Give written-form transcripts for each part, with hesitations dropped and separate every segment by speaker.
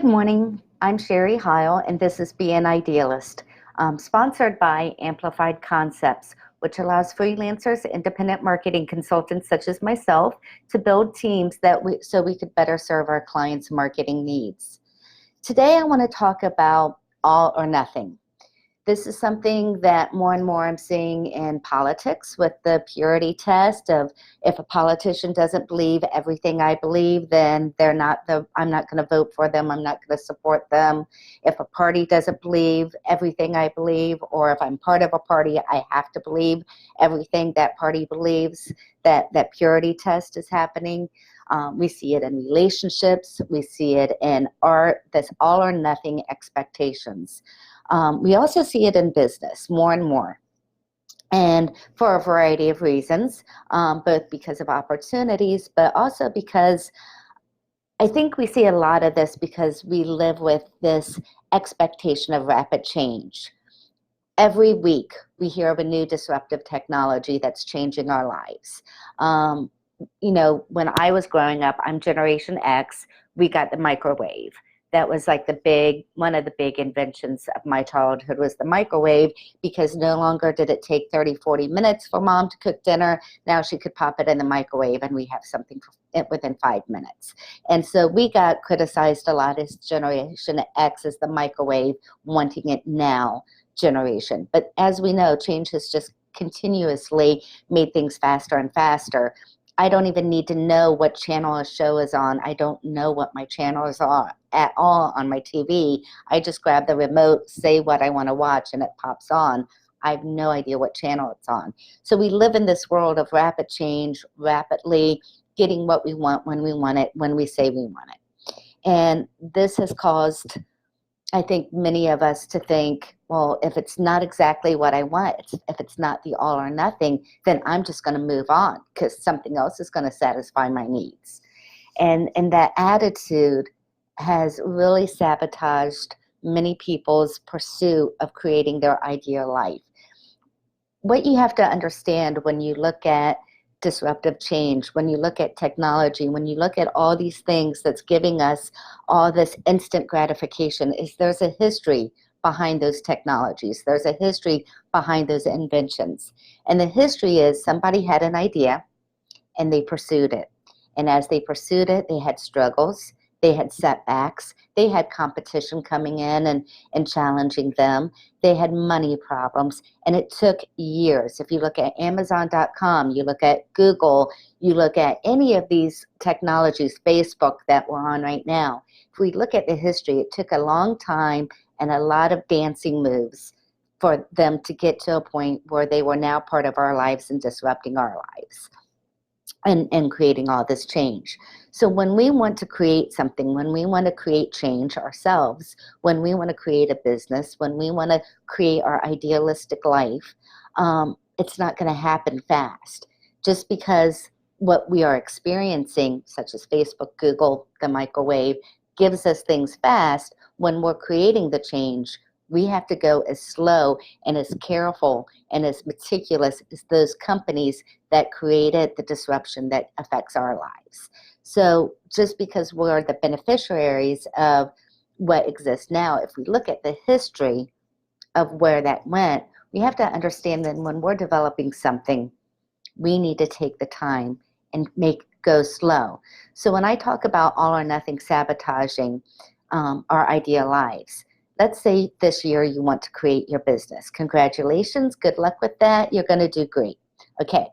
Speaker 1: morning. I'm Sherry Heil, and this is Be an Idealist, sponsored by Amplified Concepts, which allows freelancers, independent marketing consultants such as myself, to build teams so we could better serve our clients' marketing needs. Today, I want to talk about all or nothing. This is something that more and more I'm seeing in politics with the purity test of if a politician doesn't believe everything I believe, then I'm not going to vote for them, I'm not going to support them. If a party doesn't believe everything I believe, or if I'm part of a party, I have to believe everything that party believes. That purity test is happening. We see it in relationships, we see it in art, this all or nothing expectations. We also see it in business more and more, and for a variety of reasons, both because of opportunities, but also because I think we see a lot of this because we live with this expectation of rapid change. Every week, we hear of a new disruptive technology that's changing our lives. When I was growing up, I'm Generation X, we got the microwave. That was like one of the big inventions of my childhood was the microwave, because no longer did it take 30, 40 minutes for mom to cook dinner. Now she could pop it in the microwave and we have something within 5 minutes. And so we got criticized a lot as Generation X as the microwave, wanting it now generation. But as we know, change has just continuously made things faster and faster. I don't even need to know what channel a show is on. I don't know what my channels are at all on my TV. I just grab the remote, say what I want to watch, and it pops on. I have no idea what channel it's on. So we live in this world of rapid change, rapidly getting what we want when we want it, when we say we want it. And this has caused, I think, many of us to think, well, if it's not exactly what I want, if it's not the all or nothing, then I'm just going to move on because something else is going to satisfy my needs. And that attitude has really sabotaged many people's pursuit of creating their ideal life. What you have to understand when you look at disruptive change, when you look at technology, when you look at all these things that's giving us all this instant gratification, is there's a history behind those technologies. There's a history behind those inventions. And the history is somebody had an idea and they pursued it. And as they pursued it, they had struggles, they had setbacks, they had competition coming in and challenging them. They had money problems, and it took years. If you look at Amazon.com, you look at Google, you look at any of these technologies, Facebook that we're on right now. If we look at the history, it took a long time and a lot of dancing moves for them to get to a point where they were now part of our lives and disrupting our lives and creating all this change. So when we want to create something, when we want to create change ourselves, when we want to create a business, when we want to create our idealistic life, it's not going to happen fast. Just because what we are experiencing, such as Facebook, Google, the microwave, gives us things fast, when we're creating the change, we have to go as slow and as careful and as meticulous as those companies that created the disruption that affects our lives. So just because we're the beneficiaries of what exists now, if we look at the history of where that went, we have to understand that when we're developing something, we need to take the time and go slow. So when I talk about all or nothing sabotaging our ideal lives, let's say this year you want to create your business. Congratulations, good luck with that. You're going to do great. Okay,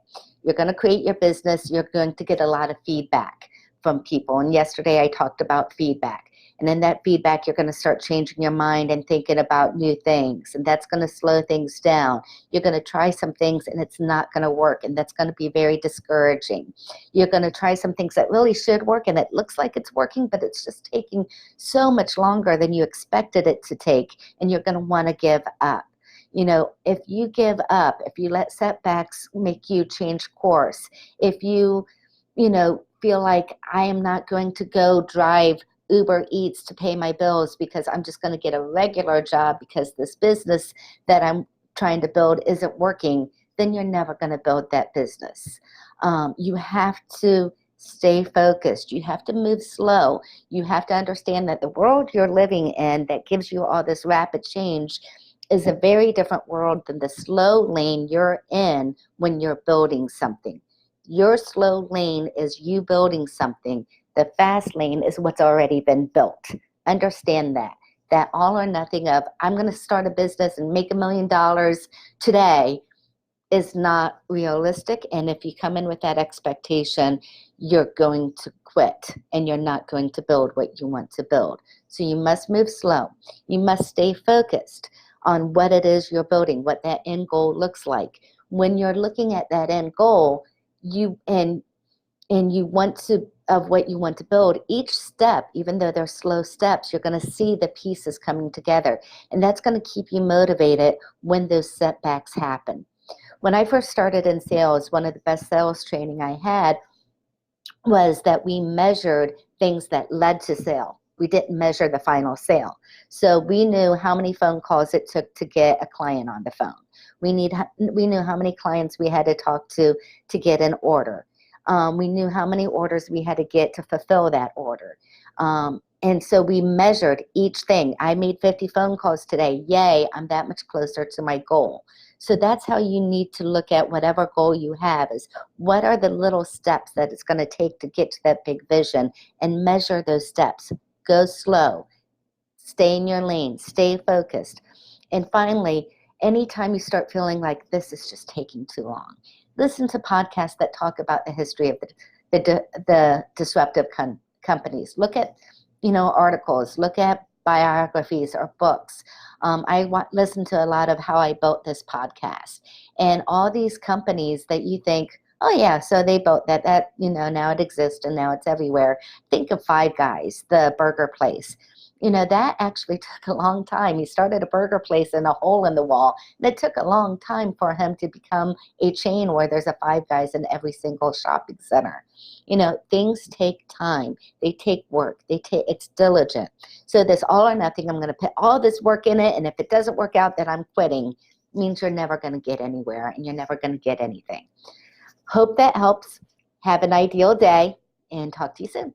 Speaker 1: you're going to create your business. You're going to get a lot of feedback from people. And yesterday I talked about feedback. And in that feedback, you're going to start changing your mind and thinking about new things. And that's going to slow things down. You're going to try some things and it's not going to work. And that's going to be very discouraging. You're going to try some things that really should work and it looks like it's working, but it's just taking so much longer than you expected it to take. And you're going to want to give up. You know, if you give up, if you let setbacks make you change course, if you feel like I am not going to go drive Uber Eats to pay my bills because I'm just going to get a regular job because this business that I'm trying to build isn't working, then you're never going to build that business. You have to Stay focused. You have to move slow. You have to understand that the world you're living in that gives you all this rapid change is a very different world than the slow lane you're in when you're building something. Your slow lane is you building something. The fast lane is what's already been built. Understand that. That all or nothing of, I'm going to start a business and make $1 million today is not realistic. And if you come in with that expectation, you're going to quit and you're not going to build what you want to build. So you must move slow. You must stay focused on what it is you're building, what that end goal looks like. When you're looking at that end goal, you you want to, of what you want to build, each step, even though they're slow steps, you're going to see the pieces coming together. And that's going to keep you motivated when those setbacks happen. When I first started in sales, one of the best sales training I had was that we measured things that led to sale. We didn't measure the final sale. So we knew how many phone calls it took to get a client on the phone. We knew how many clients we had to talk to get an order. We knew how many orders we had to get to fulfill that order. And so we measured each thing. I made 50 phone calls today. Yay, I'm that much closer to my goal. So that's how you need to look at whatever goal you have, is what are the little steps that it's going to take to get to that big vision, and measure those steps. Go slow. Stay in your lane. Stay focused. And finally, anytime you start feeling like this is just taking too long, listen to podcasts that talk about the history of the disruptive companies. Look at, articles. Look at biographies or books. Listen to a lot of How I Built This podcast, and all these companies that you think, oh yeah, so they built that now it exists and now it's everywhere. Think of Five Guys, the burger place. That actually took a long time. He started a burger place in a hole in the wall, and it took a long time for him to become a chain where there's a Five Guys in every single shopping center. Things take time. They take work. It's diligent. So this all or nothing, I'm going to put all this work in it, and if it doesn't work out, then I'm quitting, means you're never going to get anywhere, and you're never going to get anything. Hope that helps. Have an ideal day, and talk to you soon.